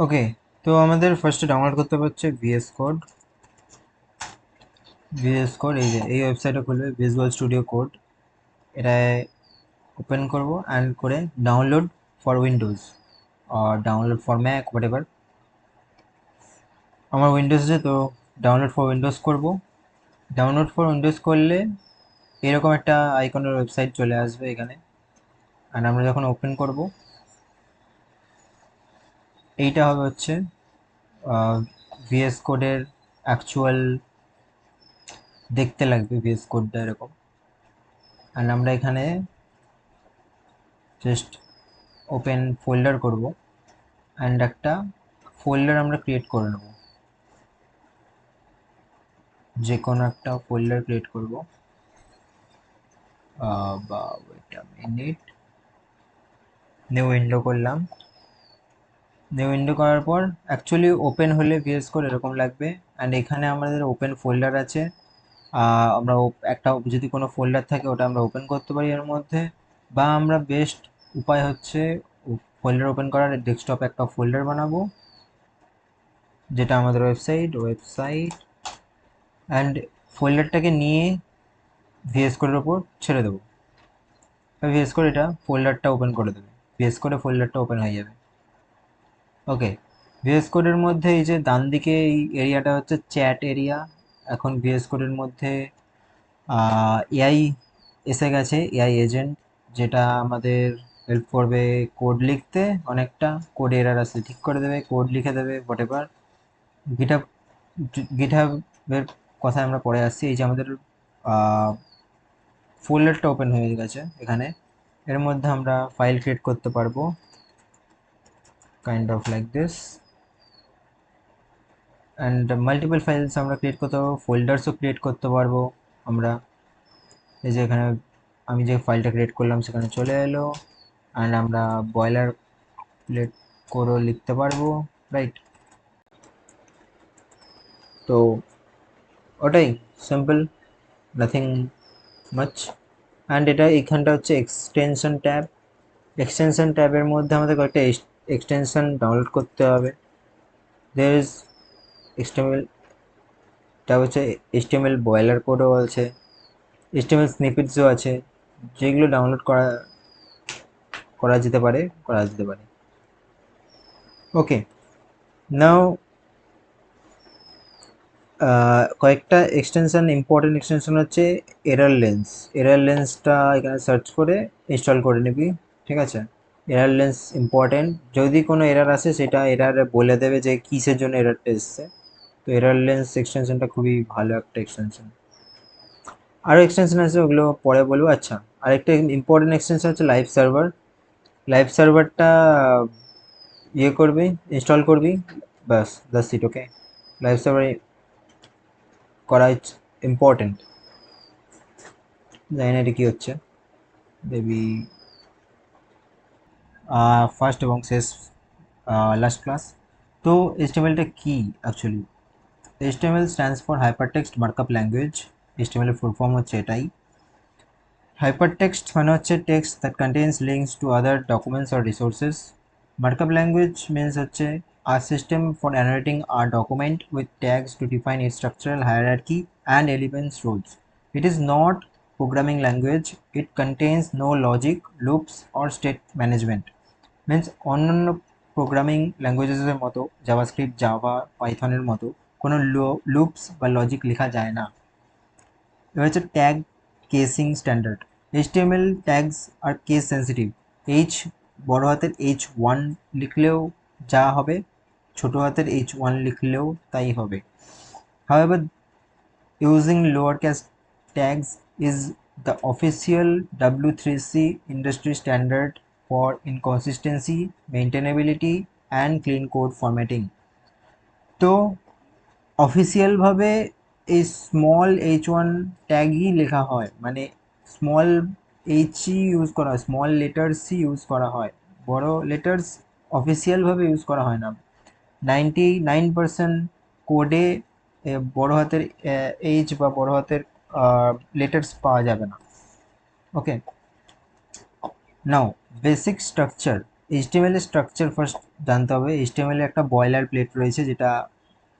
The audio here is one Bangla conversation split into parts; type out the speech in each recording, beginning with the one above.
ওকে, তো আমাদের ফার্স্টে ডাউনলোড করতে হবে হচ্ছে ভিএস কোড। ভিএস কোড এই যে এই ওয়েবসাইটে খুলবে, ভিজুয়াল স্টুডিও কোড। এটায় ওপেন করব অ্যান্ড করে ডাউনলোড ফর উইন্ডোজ আর download for mac whatever. আমার উইন্ডোজ আছে তো ডাউনলোড ফর উইন্ডোজ করব। ডাউনলোড ফর উইন্ডোজ করলে এরকম একটা আইকনের ওয়েবসাইট চলে আসবে এখানে। অ্যান্ড আমরা যখন ওপেন করব, এইটা হবে হচ্ছে ভিএস কোডের অ্যাকচুয়াল দেখতে লাগবে ভিএস কোডটা এরকম। অ্যান্ড আমরা এখানে জাস্ট ওপেন ফোল্ডার করব অ্যান্ড একটা ফোল্ডার আমরা ক্রিয়েট করে নেব, যে কোনো একটা ফোল্ডার ক্রিয়েট করব। বা wait a minute, new window করলাম। নিউ উইন্ডো করার পর অ্যাকচুয়ালি ওপেন হলে ভিএস কোড এরকম লাগবে। অ্যান্ড এখানে আমাদের ওপেন ফোল্ডার আছে। আমরা একটা যদি কোনো ফোল্ডার থাকে ওটা আমরা ওপেন করতে পারি এর মধ্যে, বা আমরা বেস্ট উপায় হচ্ছে ফোল্ডার ওপেন করার ডেস্কটপে একটা ফোল্ডার বানাবো, যেটা আমাদের ওয়েবসাইট অ্যান্ড ফোল্ডারটাকে নিয়ে ভিএস কোডের ওপর ছেড়ে দেবো। ভিএস কোড এটা ফোল্ডারটা ওপেন করে দেবে, ভিএস কোডে ফোল্ডারটা ওপেন হয়ে যাবে। ওকে, ভিএস কোডের মধ্যে এই যে ডান দিকে এই এরিয়াটা হচ্ছে চ্যাট এরিয়া। এখন ভিএস কোডের মধ্যে এআই এসে গেছে, এআই এজেন্ট, যেটা আমাদের হেল্প করবে কোড লিখতে। অনেকটা কোড এরার আসলে ঠিক করে দেবে, কোড লিখে দেবে হোয়াট এভার। গিটহাব গিটহাবের কথায় আমরা পরে আসছি। এই যে আমাদের ফোল্ডারটা ওপেন হয়ে গেছে এখানে, এর মধ্যে আমরা ফাইল ক্রিয়েট করতে পারবো kind of like this. And multiple files আমরা ক্রিয়েট করতে পারবো, ফোল্ডার্সও ক্রিয়েট করতে পারবো আমরা। এই যে এখানে আমি যে ফাইলটা ক্রিয়েট করলাম সেখানে চলে এলো। অ্যান্ড আমরা বয়লার প্লেট কোডও লিখতে পারবো, রাইট? তো ওটাই সিম্পল, নাথিং মাচ। অ্যান্ড এটা এখানটা হচ্ছে এক্সটেনশন ট্যাব। এক্সটেনশন ট্যাবের মধ্যে আমাদের কয়েকটা এক্সটেনশন ডাউনলোড করতে হবে। দের ইজ এক্সটেমএল ট্যাব হচ্ছে, এইচটিএমএল বয়লার কোডও আছে, এইচটিএমএল স্নিপেটসও আছে, যেগুলো ডাউনলোড করা যেতে পারে। ওকে, নাও কয়েকটা এক্সটেনশন, ইম্পর্টেন্ট এক্সটেনশন হচ্ছে এরার লেন্স। এরার লেন্সটা এখানে সার্চ করে ইনস্টল করে নিবি, ঠিক আছে? এরার লেন্স ইম্পর্টেন্ট, যদি কোনো এরার আসে সেটা এরার বলে দেবে যে কিসের জন্য এরারটা এসছে। তো এরার লেন্স এক্সটেনশনটা খুবই ভালো একটা এক্সটেনশন। আরও এক্সটেনশন আছে, ওগুলো পরে বলবো। আচ্ছা, আরেকটা ইম্পর্টেন্ট এক্সটেনশন হচ্ছে লাইভ সার্ভার। লাইভ সার্ভারটা ইয়ে করবি, ইনস্টল করবি, ব্যাস that's it. Okay, live server করা ইম্পর্টেন্ট। জানি না এটা কী হচ্ছে, মেবি ফার্স্ট এবং শেষ লাস্ট ক্লাস। তো এইচটিএমএলটা কি actually? HTML stands for hypertext markup language. HTML এর ফুল ফর্ম হচ্ছে এটাই। হাইপারটেক্সট মানে হচ্ছে text that contains links to other documents or resources. Markup language means হচ্ছে a system for narrating a document with tags to define its structural hierarchy and elements roles. It is not programming language. It contains no logic, loops or state management. Means অন্যান্য প্রোগ্রামিং ল্যাঙ্গুয়েজেসের মতো জাভাস্ক্রিপ্ট, জাভা, পাইথনের মতো কোনো লুপস বা লজিক লেখা যায় না। এবার হচ্ছে tag casing standard. HTML tags আর কেস সেন্সিটিভ। এইচ বড় হাতের H1 লিখলেও যা হবে, ছোট হাতের H1 লিখলেও তাই হবে। However, using lowercase tags is the official W3C industry standard for inconsistency, maintainability and clean code formatting. তো অফিসিয়ালভাবে এই স্মল H1 ট্যাগই লেখা হয়, মানে স্মল এইচই ইউজ করা হয়, স্মল লেটার্সই ইউজ করা হয়, বড় লেটার্স অফিসিয়ালভাবে ইউজ করা হয় না। 99% কোডে বড় হাতের এইচ বা বড় হাতের লেটার্স পাওয়া যাবে না। ওকে, নাও বেসিক স্ট্রাকচার। এইচটিএমএল এর স্ট্রাকচার ফার্স্ট জানতে হবে। এইচটিএমএল এর একটা বয়লার প্লেট রয়েছে যেটা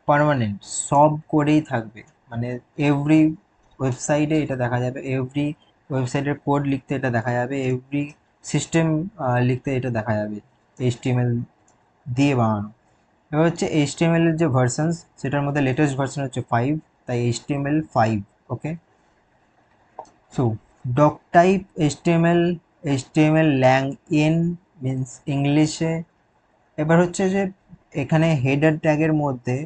পার্মানেন্ট, সব কোডেই থাকবে, মানে এভরি ওয়েবসাইটে এটা দেখা যাবে, এভরি ওয়েবসাইটের কোড লিখতে এটা দেখা যাবে, এভরি সিস্টেম লিখতে এটা দেখা যাবে এইচটিএমএল দিয়ে বানানো। এবার হচ্ছে এইচটিএমএল এর যে ভার্সনস, সেটার মধ্যে লেটেস্ট ভার্সন হচ্ছে 5, তাই HTML 5। Okay, so doc type HTML, HTML lang en means ইংলিশে। এবার হচ্ছে যে এখানে হেডার ট্যাগের মধ্যে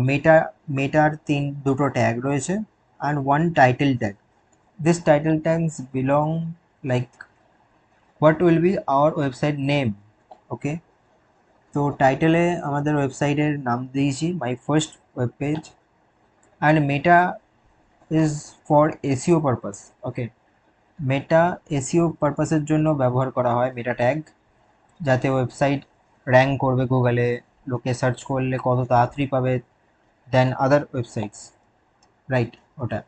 মেটা মেটার দুটো ট্যাগ রয়েছে আর one title tag. This title tags belong like what will be our website name. Okay, তো টাইটেলে আমাদের ওয়েবসাইটের নাম দিয়েছি my first web page, and meta is for SEO purpose. Okay, meta SEO পারপাসের জন্য ব্যবহার করা হয় মেটা ট্যাগ, যাতে ওয়েবসাইট র্যাঙ্ক করবে গুগলে, লোকে সার্চ করলে কত তাড়াতাড়ি পাবে দেন আদার ওয়েবসাইটস, রাইট? ওটা।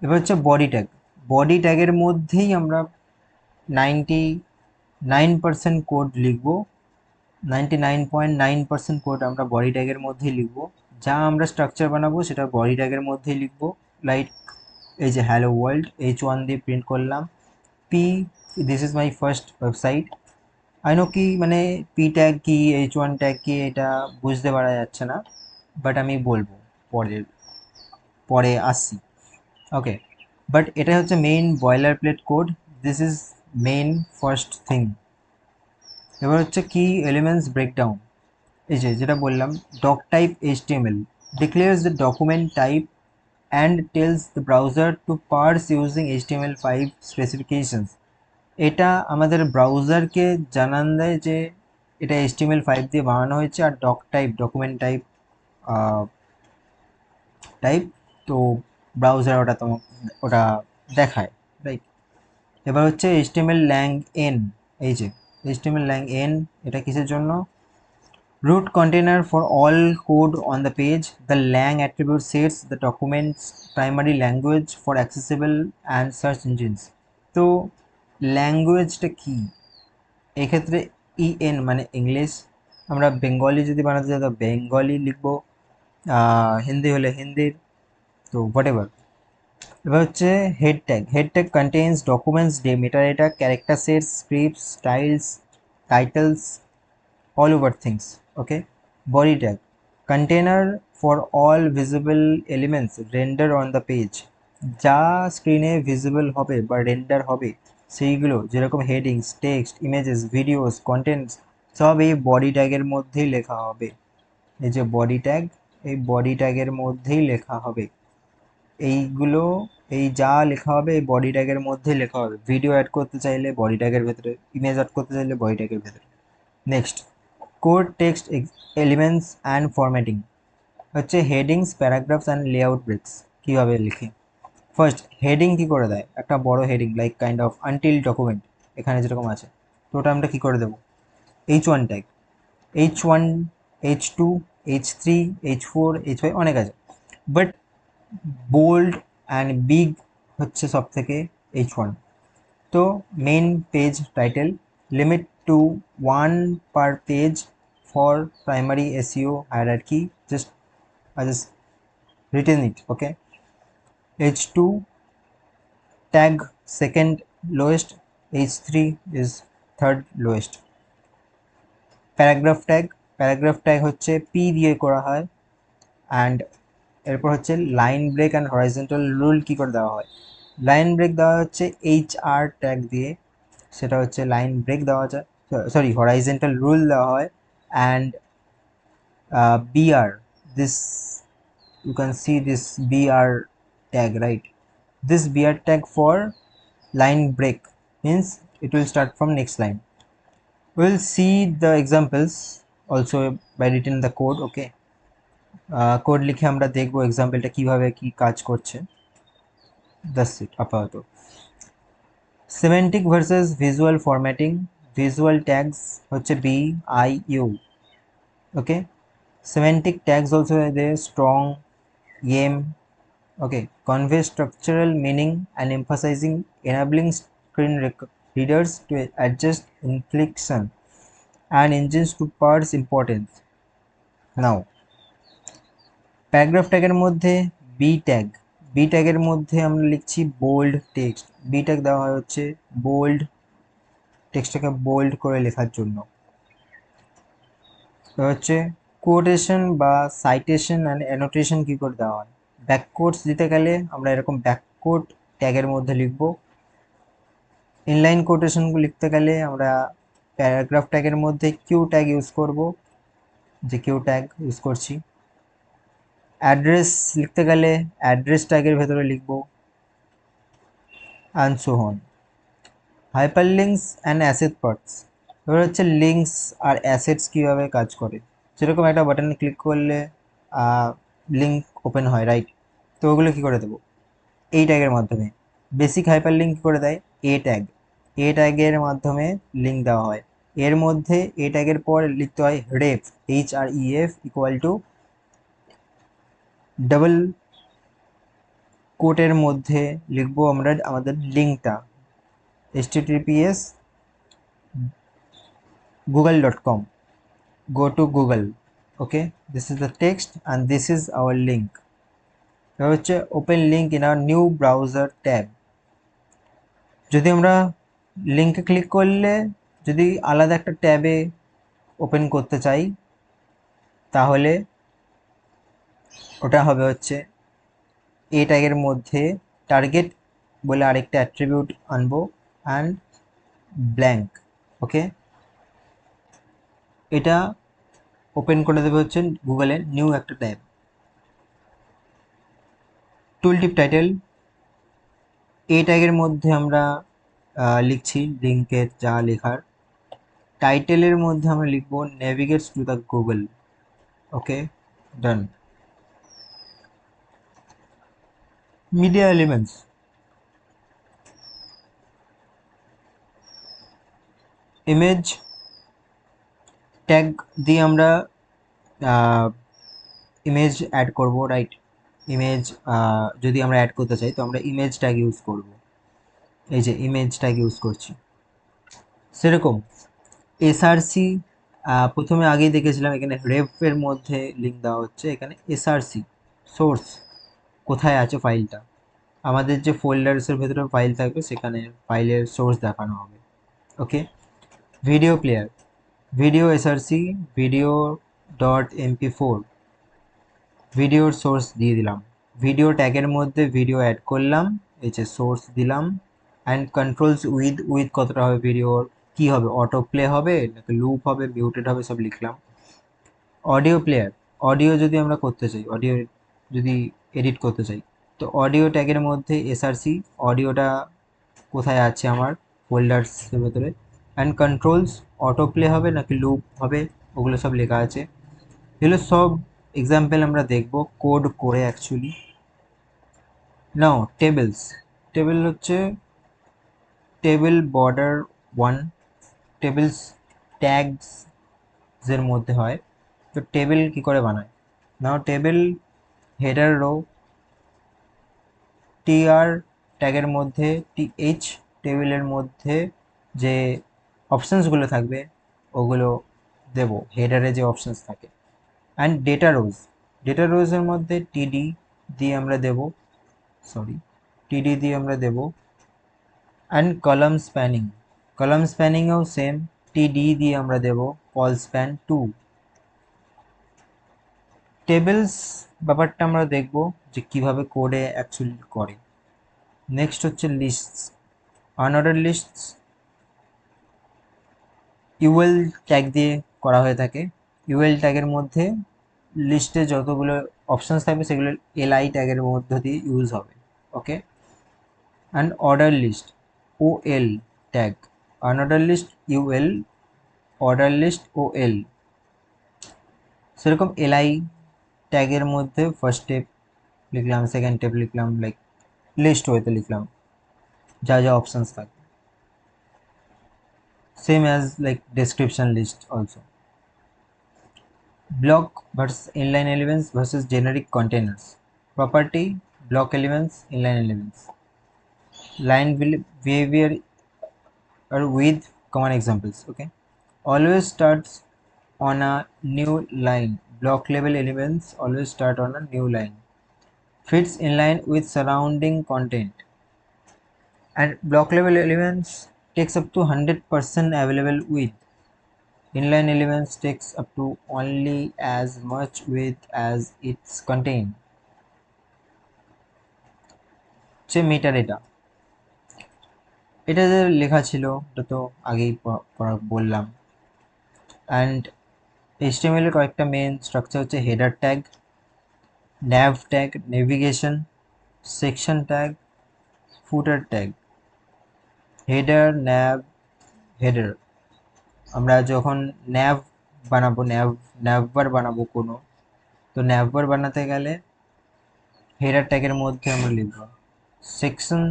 এবার হচ্ছে বডি ট্যাগ। বডি ট্যাগের মধ্যেই আমরা 99% কোড লিখবো, 99.9% কোড আমরা বডি ট্যাগের মধ্যেই লিখবো। যা আমরা স্ট্রাকচার বানাবো সেটা বডি ট্যাগের মধ্যেই লিখবো। লাইক এই যে হ্যালো ওয়ার্ল্ড H1 দিয়ে প্রিন্ট করলাম, P this is my first website. I know কি মানে পি ট্যাগ কি, H1 ট্যাগ কি, এটা বুঝতে পারা যাচ্ছে না, বাট আমি বলবো পরে, পরে আসছি। ওকে, বাট এটা হচ্ছে main boiler plate code, this is main first thing. এবার হচ্ছে কি এলিমেন্টস ব্রেকডাউন। এই যে যেটা বললাম, doc type HTML declares the document type and tells the browser to parse using HTML5 specifications। এটা আমাদের ব্রাউজারকে জানান দেয় যে এটা HTML5 দিয়ে বানানো হয়েছে, আর doc type document type type, তো ব্রাউজার ওটা দেখায়, রাইট? এবার হচ্ছে HTML lang n। এই যে HTML lang n, এটা কিসের জন্য? root container for all code on the page, the lang attribute sets the document's primary language for accessible and search engines। তো ল্যাঙ্গুয়েজটা কি এক্ষেত্রে? EN মানে ইংলিশ, আমরা বেঙ্গলি যদি বানাতে চাই তো বেঙ্গলি লিখবো, হিন্দি হলে হিন্দির, তো হোয়াট এভার। এবার হচ্ছে head tag. Head tag contains documents metadata, character sets, scripts, styles, titles, all over things। Okay, body tag container for all visible elements render on the page। যা স্ক্রিনে ভিজিবল হবে বা রেন্ডার হবে সেইগুলো, যেরকম headings, text, images, videos, contents, সব এই বডি ট্যাগের মধ্যেই লেখা হবে। এই যে বডি ট্যাগ, এই বডি ট্যাগের মধ্যেই লেখা হবে এইগুলো। এই যা লেখা হবে এই বডি ট্যাগের মধ্যেই লেখা হবে। ভিডিও অ্যাড করতে চাইলে বডি ট্যাগের ভেতরে, ইমেজ অ্যাড করতে চাইলে বডি ট্যাগের ভেতরে। Next, code text elements and formatting হচ্ছে headings, paragraphs and layout breaks. কীভাবে লিখে? ফার্স্ট হেডিং কী করে দেয়? একটা বড় heading like kind of until document এখানে যেরকম আছে, তো ওটা আমরা কী করে দেবো? H1 tag, H1, H2, H3, H4, H5 অনেক আছে, বাট বোল্ড অ্যান্ড বিগ হচ্ছে সব থেকে H1। তো main page title, limit to 1 per page for primary SEO hierarchy, just I just written it। Okay, H2 tag second lowest, H3 is third lowest। Paragraph tag, paragraph tag হচ্ছে পি দিয়ে করা হয়। অ্যান্ড এরপর হচ্ছে line break and horizontal rule কী করে দেওয়া হয়? লাইন ব্রেক দেওয়া হচ্ছে HR ট্যাগ দিয়ে, সেটা হচ্ছে লাইন ব্রেক দেওয়া যায়, সরি হরাইজন্টাল রুল দেওয়া হয়। And BR, this you can see this BR tag, right? This BR tag for line break means it will start from next line। We'll see the examples also by written the code। Okay, code লিখে আমরা দেখবো এক্সাম্পলটা কিভাবে কি কাজ করছে। দ্যাটস ইট আপাতত। Semantic versus visual formatting. Visual tags হচ্ছে VIU। Okay, semantic tags also are there, strong, yem। Okay, convey structural meaning and emphasizing, enabling screen readers to adjust inflection and engines to parse importance. Now paragraph ট্যাগের মধ্যে বি ট্যাগের মধ্যে আমরা লিখছি বোল্ড টেক্সট। বি ট্যাগ দেওয়া হয় হচ্ছে বোল্ড, টেক্সটটাকে বোল্ড করে লেখার জন্য। তো হচ্ছে কোটেশন বা সাইটেশন অ্যান্ড অ্যানোটেশন কী করে দেওয়া হয়। ব্যাককোটস দিতে গেলে আমরা এরকম ব্যাককোট ট্যাগের মধ্যে লিখব। ইনলাইন কোটেশনগুলো লিখতে গেলে আমরা প্যারাগ্রাফ ট্যাগের মধ্যে কিউ ট্যাগ ইউজ করব, যে কিউ ট্যাগ ইউজ করছি। অ্যাড্রেস লিখতে গেলে অ্যাড্রেস ট্যাগের ভেতরে লিখব, and so on. Hyperlinks and asset parts, এবার হচ্ছে লিঙ্কস আর অ্যাসেটস কীভাবে কাজ করে। যেরকম একটা বাটনে ক্লিক করলে লিঙ্ক ওপেন হয়, রাইট? তো ওগুলো কী করে দেবো? এই ট্যাগের মাধ্যমে। বেসিক হাইপার লিঙ্ক করে দেয় এ ট্যাগের মাধ্যমে লিঙ্ক দেওয়া হয়। এর মধ্যে এ ট্যাগের পর লিখতে হয় রেফ, HREF ইকুয়াল টু ডাবল কোটের মধ্যে লিখবো আমরা আমাদের লিঙ্কটা, https google.com, go to Google, okay, this is the text and this is our link. এবার হচ্ছে open link in our new browser tab. যদি আমরা লিঙ্কে ক্লিক করলে যদি আলাদা একটা ট্যাবে ওপেন করতে চাই, তাহলে ওটা হবে হচ্ছে এ ট্যাগের মধ্যে টার্গেট বলে আরেকটা অ্যাট্রিবিউট আনবো, অ্যান্ড ব্ল্যাঙ্ক, ওকে। এটা ওপেন করে দেবে হচ্ছে গুগলের নিউ একটা ট্যাব। টুল টিপ টাইটেল, এ ট্যাগের মধ্যে আমরা লিখছি লিঙ্কের যা লেখার। টাইটেলের মধ্যে আমরা লিখবো navigates to the Google, okay, done. Media elements, image tag দিয়ে আমরা ইমেজ অ্যাড করব, রাইট? ইমেজ যদি আমরা অ্যাড করতে চাই তো আমরা ইমেজ ট্যাগ ইউজ করব, এই যে ইমেজ ট্যাগ ইউজ করছি। সেরকম এসআরসি প্রথমে আগেই দেখেছিলাম, এখানে রেফের মধ্যে লিঙ্ক দেওয়া হচ্ছে, এখানে এসআরসি সোর্স কোথায় আছে ফাইলটা, আমাদের যে ফোল্ডার্সের ভেতরে ফাইল থাকবে সেখানে ফাইলের সোর্স দেখানো হবে, okay. Video player, video SRC video .mp4, ভিডিওর সোর্স দিয়ে দিলাম। ভিডিও ট্যাগের মধ্যে ভিডিও অ্যাড করলাম, এই যে সোর্স দিলাম। অ্যান্ড কন্ট্রোলস উইথ কতটা হবে ভিডিওর, কী হবে, অটো প্লে হবে নাকি লুপ হবে, মিউটেড হবে, সব লিখলাম। অডিও প্লেয়ার, অডিও যদি আমরা করতে চাই, অডিও যদি এডিট করতে চাই, তো অডিও ট্যাগের মধ্যে এসআরসি অডিওটা কোথায় আছে আমার ফোল্ডার্সের ভেতরে। অ্যান্ড কন্ট্রোলস অটো প্লে হবে নাকি লুপ হবে, ওগুলো সব লেখা আছে। এগুলো সব এক্সাম্পল আমরা দেখব কোড করে অ্যাকচুয়ালি। নাও টেবিলস, টেবিল হচ্ছে টেবিল বর্ডার 1, টেবিলস ট্যাগস এর মধ্যে হয়। তো টেবিল কি করে বানায়, নাও টেবিল হেডার রো, টিআর ট্যাগের মধ্যে টিএইচ, টেবিলের মধ্যে যে অপশানসগুলো থাকবে ওগুলো দেব, হেডারে যে অপশানস থাকে। অ্যান্ড ডেটা রোজের মধ্যে টিডি দিয়ে আমরা দেব, টিডি দিয়ে আমরা দেব। অ্যান্ড কলাম স্প্যানিংয়েও সেম, টিডি দিয়ে আমরা দেব কল স্প্যান 2। টেবিলস ব্যাপারটা আমরা দেখব যে কিভাবে কোডে অ্যাকচুয়ালি করে। নেক্সট হচ্ছে lists, unorder lists UL tag দিয়ে করা হয়ে থাকে। ইউএল ট্যাগের মধ্যে লিস্টে যতগুলো অপশানস থাকবে সেগুলো এলআই ট্যাগের মধ্য দিয়ে ইউজ হবে, okay. And order list, OL tag, unorder list UL, order list OL. সেরকম এলআই ট্যাগের মধ্যে ফার্স্ট স্টেপ লিখলাম, সেকেন্ড স্টেপ লিখলাম, লাইক লিস্ট ওয়েতে লিখলাম যা যা অপশানস থাকবে, same as like description list also. Block versus inline elements versus generic containers. Property, block elements, inline elements. Line behavior are with common examples, okay. always starts on a new line. Block level elements always start on a new line. Fits in line with surrounding content. And block level elements takes up to 100% available width. Inline elements takes up to only as much width as its contain. Say metre এটা যে লেখা ছিল এটা তো আগেই বললাম। অ্যান্ড HTML এর কয়েকটা মেন স্ট্রাকচার হচ্ছে header tag, nav tag, navigation, section tag, footer tag. Header, nav, header. আমরা যখন nav বানাবো, navbar বানাবো কোনো, তো navbar বানাতে গেলে হেডার ট্যাগের মধ্যে আমরা লিখব section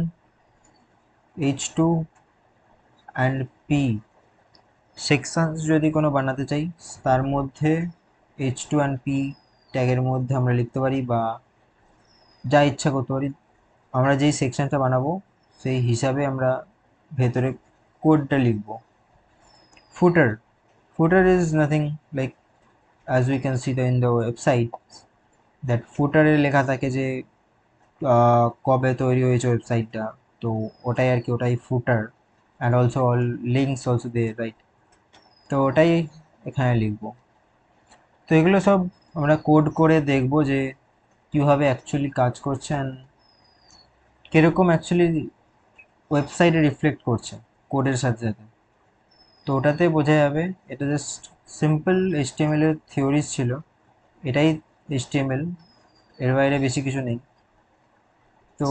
h2 and p। Sections যদি কোনো বানাতে চাই তার মধ্যে h2 অ্যান্ড p ট্যাগের মধ্যে আমরা লিখতে পারি, বা যা ইচ্ছা করতে পারি। আমরা যেই সেকশনটা বানাবো সেই হিসাবে আমরা ভেতরে কোডটা লিখব। Footer, footer is nothing like as we can see in the website that ফুটারে লেখা থাকে যে কবে তৈরি হয়েছে ওয়েবসাইটটা, তো ওটাই আর কি, ওটাই footer. And also all links also they, right? তো ওটাই এখানে লিখবো। তো এগুলো সব আমরা কোড করে দেখব যে কীভাবে অ্যাকচুয়ালি কাজ করছে অ্যান্ড কীরকম অ্যাকচুয়ালি ওয়েবসাইটে রিফ্লেক্ট করছে কোডের সাথে সাথে। তো ওটাতে বোঝা যাবে। এটা জাস্ট সিম্পল HTML এর থিওরিজ ছিল, এটাই HTML, এর বাইরে বেশি কিছু নেই। তো